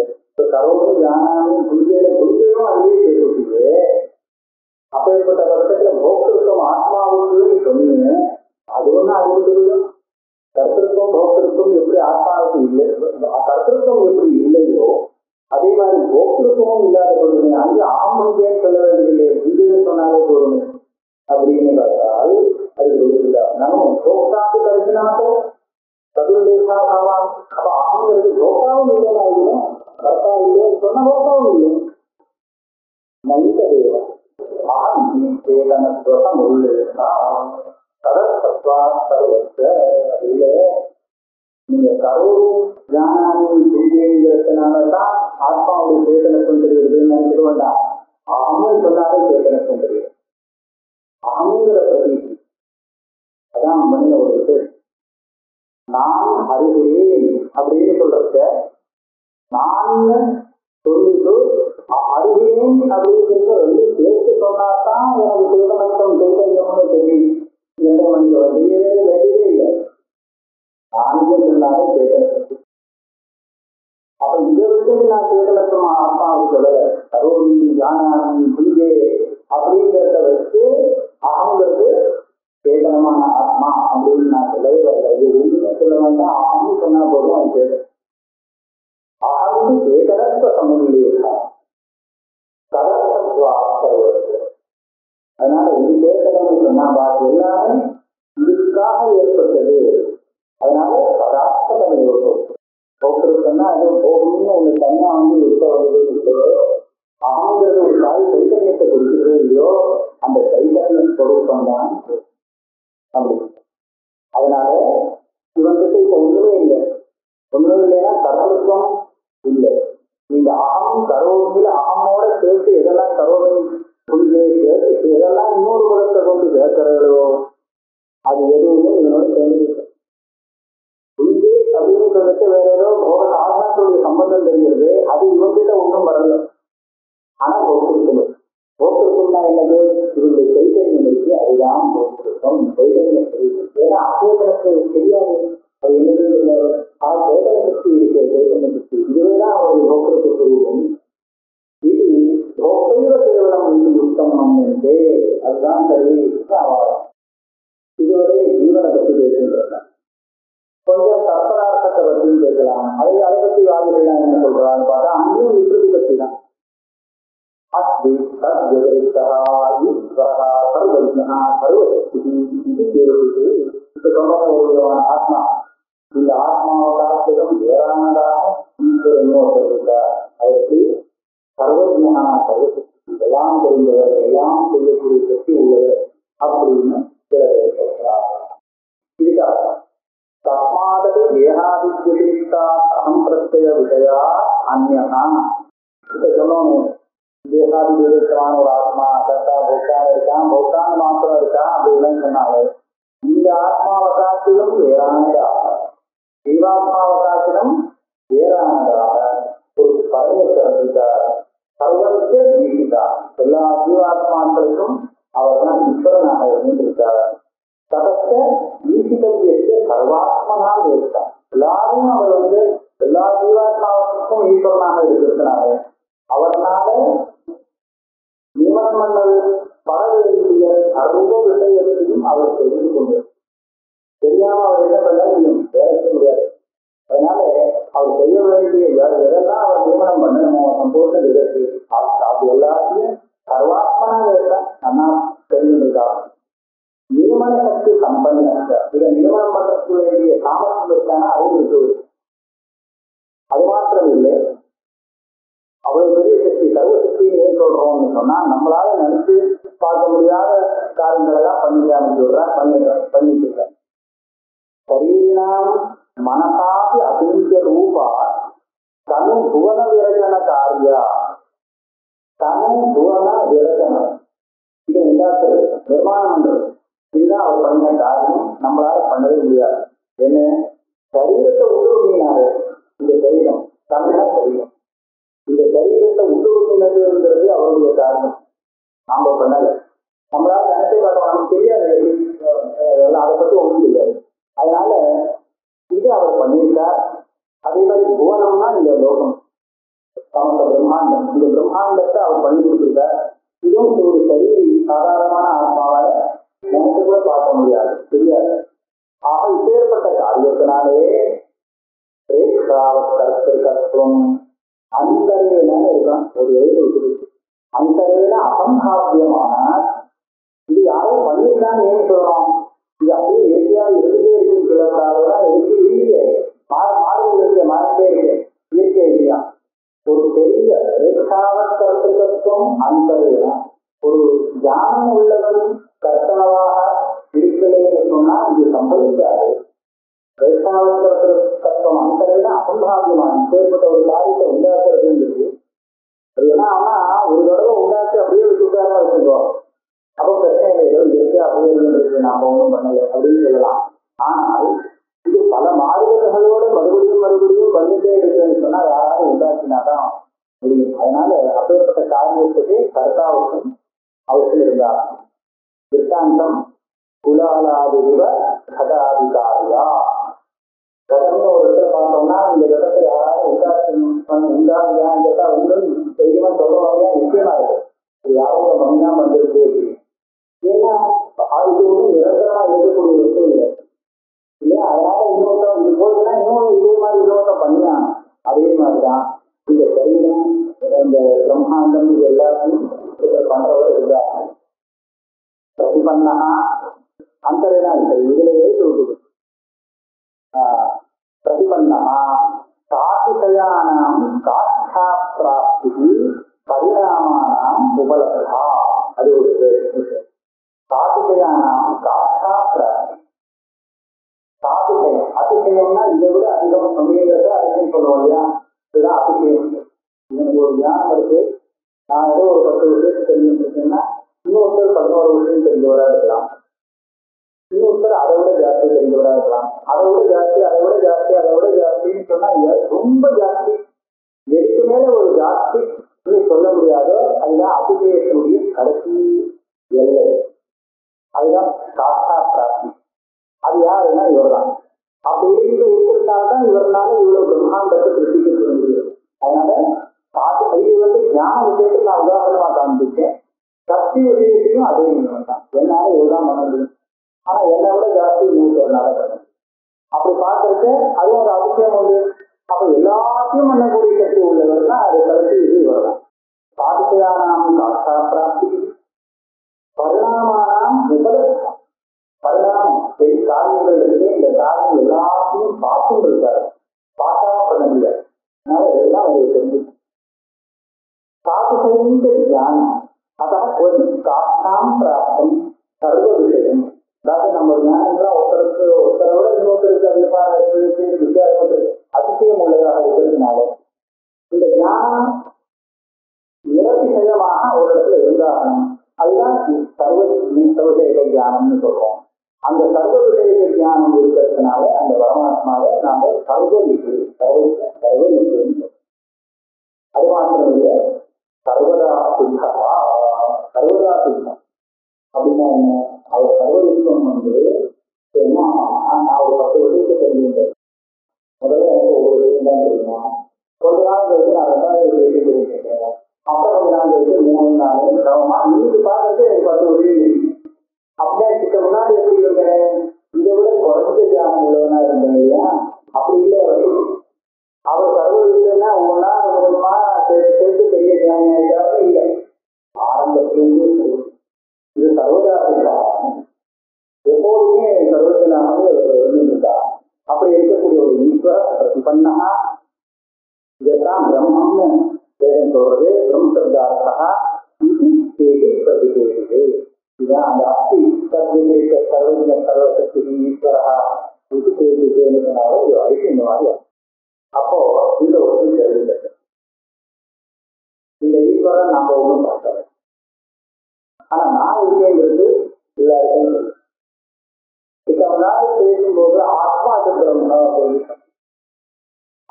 கருவம் ஜானாமும் புரிஞ்சையும் அதையே பேசுறது. அப்பேற்பட்ட பட்சத்துல போக்குவரத்தும் ஆத்மாவுக்கு சொன்னீங்க, அது ஒன்றும் அறிவுறுத்தலையோ. கர்த்தத்துவம் போக்திருத்தம் எப்படி ஆத்மாவுக்கு இல்லை, கர்த்தத்துவம் எப்படி இல்லையோ அதே மாதிரி போக்திருத்தமும் இல்லாத பொழுது அங்கே ஆமங்கேன்னு சொல்ல வேண்டியதில்லை, புரியுன்னு சொன்னாலே போதுமே அப்படின்னு பார்த்தால் அது சொல்லியிருக்கார். நம்ம போக்தாக்கு தரிசனாக சதுர்லேசா பாவம். அப்ப ஆங்கிறது போக்காவும் இல்லைன்னு ஆகிடும், கர்த்தா இல்லைன்னு சொன்ன போக்காவும் இல்லை. நைத தேவம் அகம் சேதனத்துவம் உள்ளா சதசத்வா சர்வத்த. இல்லை நீங்க கரோரும் ஞானானியும் புரியுங்கிறதுனாலதான் ஆத்மாவுடைய சேதனத்துவம் தெரியுதுன்னு நினைக்க வேண்டாம். அகம்னு சொன்னாலே சேதனத்துவம் தெரியும். அகங்கிற பிரதீதி அதான் மனித ஒரு விஷயம். நான் அறிகிறேன் அப்படின்னு சொல்றத நான் சொல்லிட்டு அறிகிறேன் அப்படிங்கிறத வந்து சேர்த்து சொன்னாதான் எனக்கு சேதனத்துவம் சேதனம்னு தெரியும். இரண்டை மனித வேண்டியவே இல்லை. நான்கு சொன்னாலே சேதனத்துவம். அப்ப இதை வந்து நான் சேதனத்துவம் ஆத்மாவுக்கு சொல்லல, கரோமி ஞானாமி புரியே அப்படிங்கிறத வச்சு அகங்கிறது சேதனமான ஆத்மா அப்படின்னு நான் சொல்லவே வரல. இது ஒன்றுமே சொல்ல வேண்டாம், அகம்னு சொன்னா போதும் அது சேதனம். அகம்னு சேதனத்துவ சமநிலையா சதசத்வாஸ்தவத்து. அதனால இது சேதனம் சொன்னா பாரு எல்லாமே இதுக்காக ஏற்பட்டது. அதனால சதாஸ்தவம் இருக்கும். போக்குறதுன்னா அது போகணும்னு ஒண்ணு தனியா வந்து இருக்க வருது. அகங்கிறது ஒரு காய் சைத்தன்யத்தை கொடுக்குறதோ இல்லையோ அந்த சைத்தன்ய ஸ்வரூபம் தான் அப்படி. அதனால இவன்கிட்ட இப்ப ஒண்ணுமே இல்லை. ஒண்ணுமே இல்லைன்னா கர்த்தத்துவம் இல்லை. நீங்க அகம் கரோமில் அகமோட சேர்த்து எதெல்லாம் கரோமை புரிஞ்சு சேர்த்து எதெல்லாம் இன்னொரு புறத்தை கொண்டு சேர்க்கிறதோ அது எதுவுமே இவனோட சேர்ந்து புரிஞ்சே அப்படின்னு சொல்லிட்டு வேற ஏதோ போக சாதனத்துடைய சம்பந்தம் தெரிகிறது. அது இவங்கிட்ட ஒன்றும் வரல. ஆனா போக்குருக்கணும். போக்குருக்கம்னா என்னது? இவருடைய சைத்தன்யம் இருக்கு, அதுதான் போக்குருக்கம். சைத்தன்யம் ஏன்னா அசேதனத்தை தெரியாது, அது என்னது சேதன சக்தி இருக்கு. சேதன சக்தி இதுவேதான் அவருடைய போக்குவரத்து சொல்லுவோம். இது போக்கைவ கேவலம் இது யுத்தம் என்று அதுதான் சரி ஆவாரம். இதுவரை ஜீவனை பற்றி பேசுகின்றன. கொஞ்சம் தற்பரார்த்தத்தை பற்றி பேசலாம். அதை பற்றி வாதிகள் என்ன சொல்றான்னு பார்த்தா அங்கேயும் விருதி பற்றி தான். அஸ்தி தத்வதரிதா ஈஸ்வரா சர்வஜ்ஞா சர்வசக்தி இது கேள்வி. இப்ப சொல்ற ஒரு விதமான ஆத்மா. இந்த ஆத்மாவை காத்திலும் வேறானதாக ஈஸ்வரன் ஒருத்தர் அதற்கு சர்வஜ்ஞா சர்வசக்தி எல்லாம் தெரிந்தவர், எல்லாம் செய்யக்கூடிய சக்தி உள்ளவர் அப்படின்னு பிறகு சொல்றார். இதுக்காக தஸ்மாதது தேகாதித்யதிரிக்தா அகம் பிரத்யய விஷயா அந்யனா. இப்ப சொல்லணும் தேகாதித்யமான ஒரு ஆத்மா கர்த்தா போக்கான இருக்கான், போக்கான மாத்திரம் இருக்கான் அப்படின்னு சொன்னாலே இந்த ஆத்மாவை காட்டிலும் வேறானதாக ஜீவாத்மாவை காட்டிலும் வேறானதாக ஒரு பரமேஸ்வரன் இருக்கார். சர்வத்தை ஜீவித்தார். எல்லா ஜீவாத்மாக்களுக்கும் அவர் தான் ஈஸ்வரனாக இருந்திருக்கார். ததத்தை ஈசிதவியத்தை சர்வாத்மனாக இருக்கார். எல்லாரும் அவர் வந்து எல்லா ஜீவாத்மாவுக்கும் ஈஸ்வரனாக இருக்கிறதுனால அவர்னால நியமனம் பண்ணது பல வேண்டிய சர்வ விஷயத்தையும் அவர் தெரிந்து கொண்டு தெரியாம அவர் என்ன பண்ண முடியும்? வேலைக்க முடியாது. அதனால அவர் செய்ய வேண்டிய எதெல்லாம் அவர் நியமனம் பண்ணணுமோ சம்பூர்ண ஜெகத்து அது எல்லாத்தையும் சர்வாத்மனாக இருக்கா நம்ம தெரிஞ்சிருக்காங்க. நியமன சக்தி சம்பந்தம் இதை நியமனம் பண்ண வேண்டிய சாமர்த்தியம் இருக்கான அறிவு இருக்கு. அது மாத்திரம் இல்லை, அவ்வளவு பெரிய சக்தி சர்வசக்தின்னு ஏன் சொல்றோம்னு சொன்னா நம்மளால நினைச்சு பார்க்க முடியாத காரியங்கள் எல்லாம் பண்ணிட்டு இருக்க. சரீராம் மனசாபி அசிந்திய ரூபா தனு புவன விரஜன காரியா. தனு புவன விரஜனம் இதை உண்டாக்குறது, நிர்மாணம் பண்றது, இதுதான் அவர் பண்ண காரியம். நம்மளால பண்ணவே முடியாது. என்ன சரீரத்தை உருவினாரு. இந்த சரீரம் தமிழா சரீரம். இந்த சரீரத்தை உருவினதுங்கிறது அவருடைய காரியம். நாம பண்ணல. நம்மளால நினைச்சு பார்த்தோம், நமக்கு தெரியாது, அதை பத்தி ஒன்றும் தெரியாது. அதனால இது அவர் பண்ணியிருக்கார். அதே மாதிரி புவனம்னா இந்த லோகம் சமஸ்த பிரம்மாண்டம். இந்த பிரம்மாண்டத்தை அவர் பண்ணி கொடுத்துருக்கார். இதுவும் ஒரு சரி சாதாரணமான ஆத்மாவால நினைச்சு கூட பார்க்க முடியாது, தெரியாது. ஆக இப்பேற்பட்ட காரியத்தினாலே பிரேக்ஷாவத்கர்த்தம் அந்தரேன இருக்கான். ஒரு எழுத்து அந்தரேன அசம்பாவியமான இது யாரும் பண்ணிட்டான்னு ஏன் சொல்லணும்? இது அப்படியே இயற்கையாக இருந்துட்டே இருக்குன்னு சொல்லக்கூடாதுன்னா இயற்கை இல்லையே, மாறி இயற்கை மாறிட்டே இருக்கு. இயற்கை இல்லையா? ஒரு பெரிய ரேஷாவத்கர்த்தம் அந்தரேன ஒரு ஞானம் உள்ளவன் கர்த்தனவாக இருக்கலைன்னு சொன்னா இது சம்பவிக்காது. ரேஷாவத்கர்த்தம் அந்தரேன அசம்பாவியமான இப்பேற்பட்ட ஒரு காரியத்தை உண்டாக்குறதுங்கிறது அது என்ன ஆனா ஒரு தடவை உண்டாக்கி அப்படியே விட்டுட்டாருன்னு வச்சுக்கோம். அப்போ பிரச்சனை ஏதோ இயற்கை அப்படியே இருந்துருக்கு, நாம ஒன்றும் பண்ணல அப்படின்னு சொல்லலாம். ஆனால் இது பல மாறுதல்களோடு மறுபடியும் வந்துட்டே இருக்குன்னு சொன்னா யாராவது உண்டாக்கினாதான் முடியும். அதனால அப்பேற்பட்ட காரியத்துக்கு கர்த்தாவுக்கும் அவசியம் இருந்தார். திருஷ்டாந்தம் குலாலாதிரிவ கடாதிகாரியா. கடம்னு ஒரு இடத்துல பார்த்தோம்னா இந்த இடத்தை யாராவது உண்டாகியான்னு கேட்டா ஒன்றும் தெய்வமா சொல்றவங்க நிச்சயமா இருக்கு. இது யாரோட மண்ணிதான் வந்திருக்கு. ஏன்னா இது ஒன்றும் நிரந்தரமா இருக்கக்கூடிய ஒரு சூழ்நிலை இல்லையா? அதனால இன்னொருத்தம் இது போச்சுன்னா இன்னொரு இதே மாதிரி இன்னொருத்தம் பண்ணியான். அதே மாதிரிதான் இந்த சரீரம், இந்த பிரம்மாண்டம் இது எல்லாத்தையும் பண்றவர் இருந்தார். பிரதிபன்னா அந்தரேனா இதுல எழுத்து விடுது. பிரதிபன்னா காதிசயானாம் காஷ்டா பிராப்தி பரிணாமானாம் உபலப்தா. அது ஒரு விஷயம். காதிசயானாம் காஷ்டா பிராப்தி. காதிசயம் அதிசயம்னா இதை விட அதிகம் சமயங்கிறத அதிசயம் சொல்லுவோம் இல்லையா? இதுதான் அதிசயம். எனக்கு ஒரு ஞானம் இருக்கு, நான் ஏதோ ஒரு 10 விஷயத்துக்கு தெரிஞ்சுட்டு இருக்கேன்னா இன்னொருத்தர் 11 விஷயம் தெரிஞ்சவராக இருக்கலாம். இன்னொருத்தர் அதை விட ஜாஸ்தி தெரிஞ்சவராக இருக்கலாம். அதை விட ஜாஸ்தின்னு சொன்னா ரொம்ப ஜாஸ்தி, எதுக்கு மேல ஒரு ஜாஸ்தி சொல்ல முடியாதோ அதுதான் அதிசயத்தினுடைய கடைசி எல்லை. அதுதான் காஷ்டா பிராப்தி. அது யாருன்னா இவர் தான். அப்படி இருக்கிறதுனால்தான் இவர்னால இவ்வளவு பிரம்மாண்டத்தை திருப்திக்க முடியும். அதனால இது ஞான விஷயத்துக்கு நான் உதாரணமா காண்பிச்சேன். சக்தி விஷயத்தையும் அதே நிமிடம் தான். என்னால இதுதான் பண்ண முடியும். ஆனா என்னை விட ஜாஸ்தி இன்னொருனால பண்ண. அப்படி பார்க்கறது அதுவும் ஒரு அவசியம் உண்டு. அப்ப எல்லாத்தையும் பண்ணக்கூடிய சக்தி உள்ளவர்னா அது கருத்து இது இவர்தான். காதிசயானாம் காஷ்டா பிராப்தி பரிணாமானாம் உபலப்தம். பரிணாமம் காரியங்கள் இருக்கு. இந்த காரியம் எல்லாத்தையும் பார்த்துட்டு இருக்காரு, பார்க்காம பண்ண முடியாது. அதனால இதெல்லாம் உங்களுக்கு தெரிஞ்சு காதிசைந்த ஞானம். அதான் ஒரு காஷ்டாம் பிராப்தம் சர்வ விஷயம். அதாவது நம்ம ஞானங்கள்லாம் ஒருத்தரோட இன்னொருத்தருக்கு அதிகமாக வித்தியாசப்பட்டு அதிசயம் உள்ளதாக இருக்கிறதுனால இந்த ஞானம் நிரதிசயமாக ஒரு இடத்துல இருந்தாகணும். அதுதான் சர்வசேக ஞானம்னு சொல்றோம். அந்த சர்வசேக ஞானம் இருக்கிறதுனால அந்த பரமாத்மாவை நாம சர்வவிக்கு அது மாத்திரம் இல்லை, சர்வதா சித்தா. சர்வதா சித்தம் அப்படின்னா என்ன? அவர் சர்வவிக்கம் என்ன? நான் ஒரு 10 வருஷத்துக்கு தெரிஞ்சுட்டேன். முதல்ல எனக்கு ஒரு விஷயம் தான் தெரியுமா? கொஞ்ச நாள் கழிச்சு நான் 2வது விஷயத்தை தெரிஞ்சுக்கிறேன். அப்புறம் கொஞ்ச நாள் கழிச்சு 3 நாள் கிரமமா இன்னைக்கு பார்க்கறது எனக்கு 10 வருஷம் இருக்கு. அப்படியே இதுக்கு முன்னாடி எப்படி இருந்தேன்? இதை விட குறைஞ்ச தியானம் உள்ளவனா இருந்தேன் இல்லையா? அப்படி இல்லை. அவர் சர்வவிக்கன்னா ஒவ்வொன்றா கொஞ்சமா சேர்த்து பெரிய தியானி ஆகிட்டாலும் இல்லை. ஆரம்பத்திலேயே இது சர்வதாசிகா எப்போதுமே சர்வத்தினாலே இருந்திருக்கா. அப்படி இருக்கக்கூடிய ஒரு ஈஸ்வர பிரதிபன்னா இதைத்தான் பிரம்மம்னு வேதம் சொல்றது. பிரம்மசப்தார்த்தா இது கேது பிரதிபேது. இதுதான் அந்த அஸ்தி சர்வீக சர்வஜ சர்வசக்தி ஈஸ்வரா இது கேதுனால இது ஐக்கியம் மாதிரி. அப்போ இந்த ஒரு தெரிவிக்கிறது இந்த ஈஸ்வரன் நாம ஒன்றும் பார்க்கல. ஆனா நான் இருக்கேங்கிறது எல்லாருக்கும் தெரியும். இப்ப முன்னாடி பேசும்போது ஆத்மாக்கு பிரம்மா சொல்லிட்டோம்.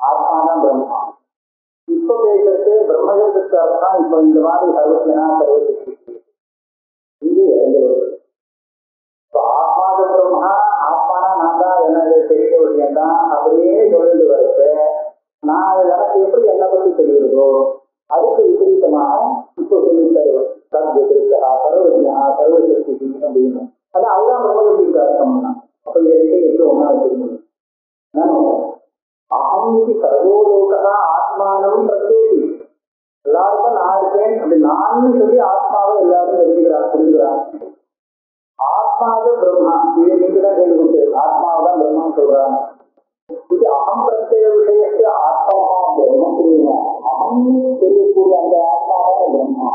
ஆத்மாதான் பிரம்மா. இப்ப பேசுறது பிரம்மஜத்துக்காக தான். இப்ப இந்த மாதிரி சர்வஜனா சர்வசக்தி இது இறந்து வருது. இப்ப ஆத்மாத பிரம்மா, ஆத்மானா நான் தான், எனக்கு தெரிய விஷயம் தான் அப்படியே சொல்லிட்டு வருது. நான் எனக்கு எப்படி என்னை பத்தி தெரியுதோ அதுக்கு விபரீதமாக இப்போ சொல்லிட்டாரு சர்வஜா சர்வசக்தி அப்படின்னு. அதான் அதுதான் பிரம்மஜத்துக்கு அர்த்தம்னா. அப்ப 2 8 அகம் சர்வோலோகா ஆத்மானம் பிரத்யேகி. எல்லாருக்கும் நான் இருக்கேன் அப்படி நான் சொல்லி ஆத்மாவை எல்லாரும் புரிஞ்சுக்கிறான். ஆத்மாவே பிரம்மா, இது நீங்கதான் கேள்வி. ஆத்மாவதான் பிரம்மம் சொல்றாங்க. இது அகம் பிரத்யேக விஷயத்தை ஆத்மா பிரம்மம் புரியுங்க. அகம் தெரியக்கூடிய அந்த ஆத்மாவான பிரம்மா.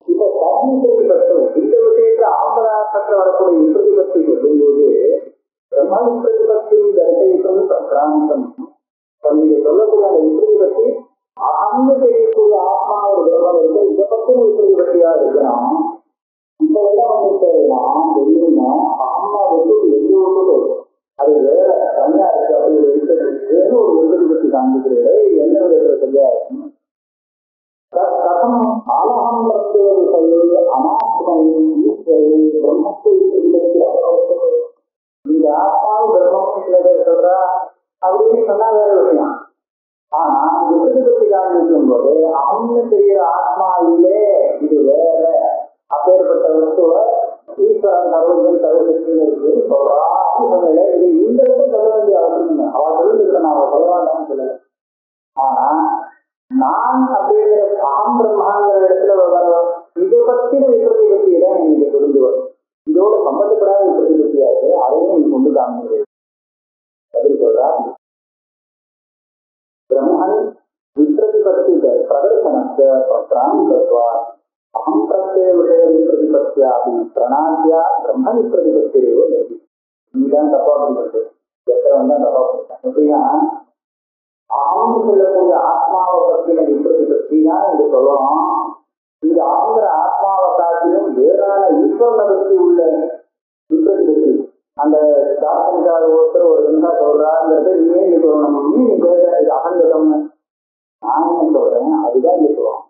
இப்ப பிரதிபத்தம் இந்த விஷயத்தை அகம்பதார்த்தத்தில் வரக்கூடிய விப்ரதிபத்தி சொல்லும்போது பிரம்ம விப்ரதிபத்தி தரிசனம் சம்பிராந்தம் நீங்க சொல்லக்கூடிய அந்த விப்ரதிபத்தி அகம்னு தெரியக்கூடிய ஆத்மா ஒரு பிரம்மம் இருக்கு. இதை பத்தின விப்ரதிபத்தியா இருக்கலாம். இப்ப என்ன பண்ணிட்டேன்னா தெரியுமா அகம்மா வந்து எங்கேயோடு அது வேற தனியா இருக்கு. அப்படி வேறு ஒரு விப்ரதிபத்தி காண்பிக்கிறேன். என்ன விதத்துல சரியா இருக்கும்? கதம் ஆலகம் பிரத்யேக விஷய அனாத்மை ஈஸ்வரி பிரம்மத்தை இந்த ஆத்மாவும் பிரம்மமும் சில பேர் சொல்றா அப்படின்னு சொன்னா வேற விஷயம். ஆனா விபரீதத்தை காண்பிக்கும் போது அகம்னு தெரிகிற ஆத்மா இல்லே, இது வேற. அப்பேற்பட்ட வஸ்துவ ஈஸ்வரன் சர்வஜன் சர்வசக்தின்னு சொல்றா சொன்னே. இது இந்த இடத்துல சொல்ல வேண்டிய அவசியம். அவ சொல்லிருக்க நான் சொல்ல வேண்டாம்னு சொல்லல. ஆனா நான் அப்படிங்கிற அகம் பிரம்மாங்கிற இடத்துல வரும் இதை பத்தின விபரீதத்தை தான் நீங்க புரிந்து வரும். இதோட சம்பந்தப்படாத விபரீதத்தையா இருக்கு. அதையும் நீங்க கொண்டு காமிக்கிறேன். பதில் சொல்றா பிரம்மன் விப்ரதிபத்தி பிரதர்சனத்தை பிராந்தத்வா அகம் பிரத்யேக விஷய விப்ரதிபத்தியா பிரணாத்தியா பிரம்ம விப்ரதிபத்தியோ நெருங்கி. நீதான் தப்பா பண்ணிட்டு எத்தனை தான் தப்பா பண்ணிட்டேன். எப்படின்னா அகம் சொல்லக்கூடிய ஆத்மாவை பற்றின விப்ரதிபத்தி தான் இங்க சொல்லணும். இந்த ஆங்கிற ஆத்மாவை காட்டிலும் வேறான ஈஸ்வரனை பற்றி உள்ள விப்ரதிபத்தி அந்த தாசனிக்கார ஒருத்தர் ஒரு இருந்தா சொல்றாங்கிறத நீயே இங்க சொல்லணும். நீங்க இது அகங்கதம்னு நான் என்ன சொல்றேன் அதுதான் இங்க சொல்லணும்.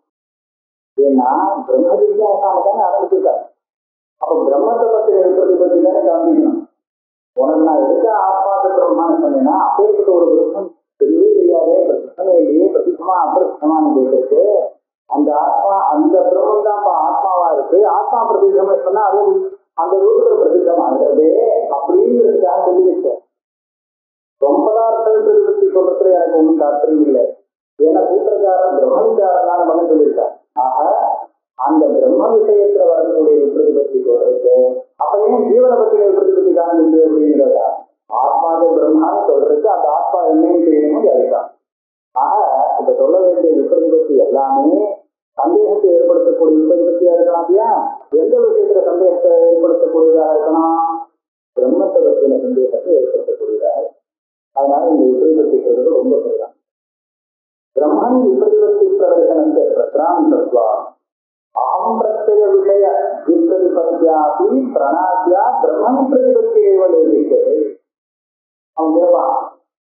ஏன்னா பிரம்ம வித்யாசான தானே ஆரம்பிச்சிருக்காரு. அப்ப பிரம்மத்தை பற்றின விப்ரதிபத்தி தானே காமிக்கணும். உனக்கு நான் எதுக்க ஆத்மாத பிரம்மான்னு சொன்னேன்னா அப்பேற்பட்ட ஒரு பிரம்மம் தெரியவே தெரியாதே, பிரச்சனை இல்லையே, பிரசித்தமா அப்பிரசித்தமானு கேட்டு அந்த ஆத்மா அந்த பிரம்மம் தான் ஆத்மாவா இருக்கு. ஆத்மா பிரசித்தமா சொன்னா அது அந்த ரூபத்துல பிரசித்தமாகிறது அப்படிங்கிறதுக்காக சொல்லி வச்சேன். ரொம்ப பத்தி சொல்றதுல எனக்கு ஒன்றும் தாற்பயம் இல்லை. ஏன்னா சூத்திரக்காரன் பிரம்ம விசாரம் தான் பண்ண சொல்லியிருக்காங்க. ஆக அந்த பிரம்ம விஷயத்துல வரக்கூடிய விபரீதத்தை சொல்றதுக்கு அப்பயும் ஜீவனை பற்றின விபரீதத்தை காணவில்லை அப்படிங்கிறதா ஆத்மாவே பிரம்மான்னு சொல்றதுக்கு அந்த ஆத்மா என்னன்னு தெரியணும் அதுதான். ஆக இப்ப சொல்ல வேண்டிய விபரீதத்தை எல்லாமே சந்தேகத்தை ஏற்படுத்தக்கூடிய விபரீதத்தையா இருக்கலாம். இல்லையா? எந்த விஷயத்துல சந்தேகத்தை ஏற்படுத்தக்கூடியதாக இருக்கணும்? பிரம்மத்தை பற்றின சந்தேகத்தை ஏற்படுத்தக்கூடியதாக. அதனால இந்த விபரீதத்தை சொல்றது ரொம்ப சரிதான். பிரம்மன் விபரீதத்தை பிரதர்சனத்தை பிரத்ராந்தத்வா அகம் பிரத்யேக விஷய விபரீபத்தியாபி பிரணாத்தியா பிரம்ம பிரதிபத்தியேவ நிர்ணயிக்கிறது. அவன் கேட்பான்,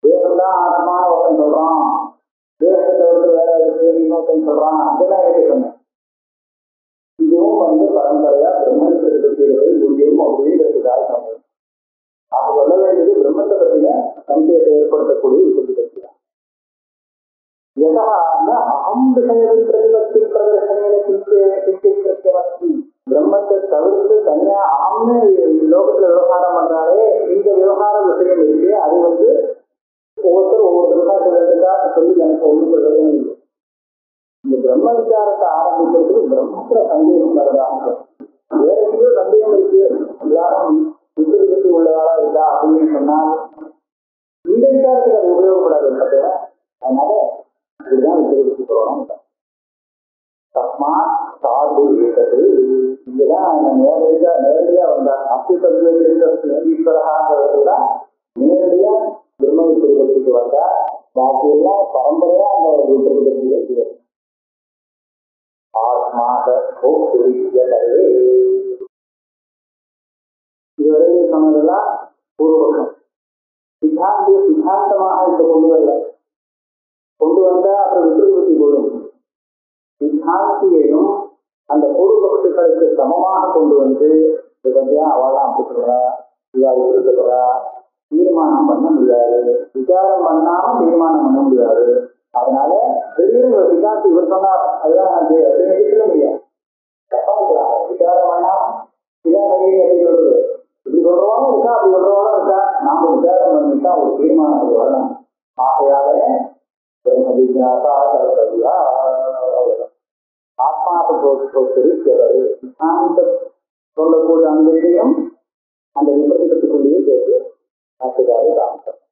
தேவன்தான் ஆத்மான ஒருத்தன் சொல்றான், தேவத்தை தவிர்த்து வேற இருக்கு இன்னொருத்தன் சொல்றான், அதெல்லாம் எனக்கு சொன்னேன். இதுவும் பரம்பரையா பிரம்ம பிரதிபத்தியை முடியும் அப்படிங்கிறதுக்காக சொன்னது. அது சொல்ல வேண்டியது பிரம்மத்தை பற்றின சந்தேகத்தை ஏற்படுத்தக்கூடிய விபரீபத்தி தான். அகம் விஷய பிரதிபத்தி பிரதர்சன கிருத்தியவஸ்தி பிரம்மத்தை தவிர்த்து தனியா அகம்னு லோகத்துல விவகாரம் பண்றாலே இந்த விவகார விஷயம் இருக்கு. அது ஒவ்வொருத்தர் ஒவ்வொரு விவகாரத்துக்காக சொல்லி எனக்கு ஒண்ணு சொல்றதே இல்லை. இந்த பிரம்ம விசாரத்தை ஆரம்பிக்கிறதுக்கு பிரம்மத்துல சந்தேகம் வரதாக வேற எங்கேயோ சந்தேகம் இருக்கு, எல்லாரும் விபரீதத்தை உள்ளதாளா இருக்கா அப்படின்னு சொன்னால் இந்த விசாரத்துக்கு அது உபயோகப்படாது. அதனால இதுதான் விபரீதத்தை சொல்லணும். தஸ்மா சாது ஏற்றது இங்கதான் நேரடியா வந்தார். ஈஸ்வரகாங்கிறதுதான் நேரடியா பிரம்ம விபரீதத்துக்கு வந்தா. பாக்கி எல்லாம் பரம்பரையா அந்த விபரீதத்துக்கு வருது. ஆத்மாக இதுவரை சொன்னதெல்லாம் பூர்வபக்ஷம். சித்தாந்தமாக இங்க கொண்டு வரல. கொண்டு வந்தா அப்புறம் விபரீதத்தை போடும். சித்தாந்தியையும் அந்த பூர்வபக்ஷங்களுக்கு சமமாக கொண்டு வந்து அவெல்லாம் அப்படி சொல்றா, இவா எப்படி சொல்றா, தீர்மானம் பண்ண முடியாது. விசாரம் பண்ணாம தீர்மானம் பண்ண முடியாது. அதனால திடீர்னு ஒரு சித்தாந்தி இவர் சொன்னார் அதுதான் எடுத்துக்க முடியாது. தப்பா இருக்கலாம். விசாரம் பண்ணாம இதான் சரி எப்படி சொல்றது, இப்படி சொல்றவாலும் இருக்கா அப்படி சொல்றவாலும் இருக்கா. நாம விசாரம் பண்ணிட்டா ஒரு தீர்மானத்துக்கு வரணும். ஆகையாலே பிரம்ம கர்த்தவியா ஆத்மாபோத்திருக்கிறது அந்த சொல்லக்கூடிய அந்த இடையும் அந்த விபரீதத்துக்குள்ளேயே சேர்த்து ஆசிரியர்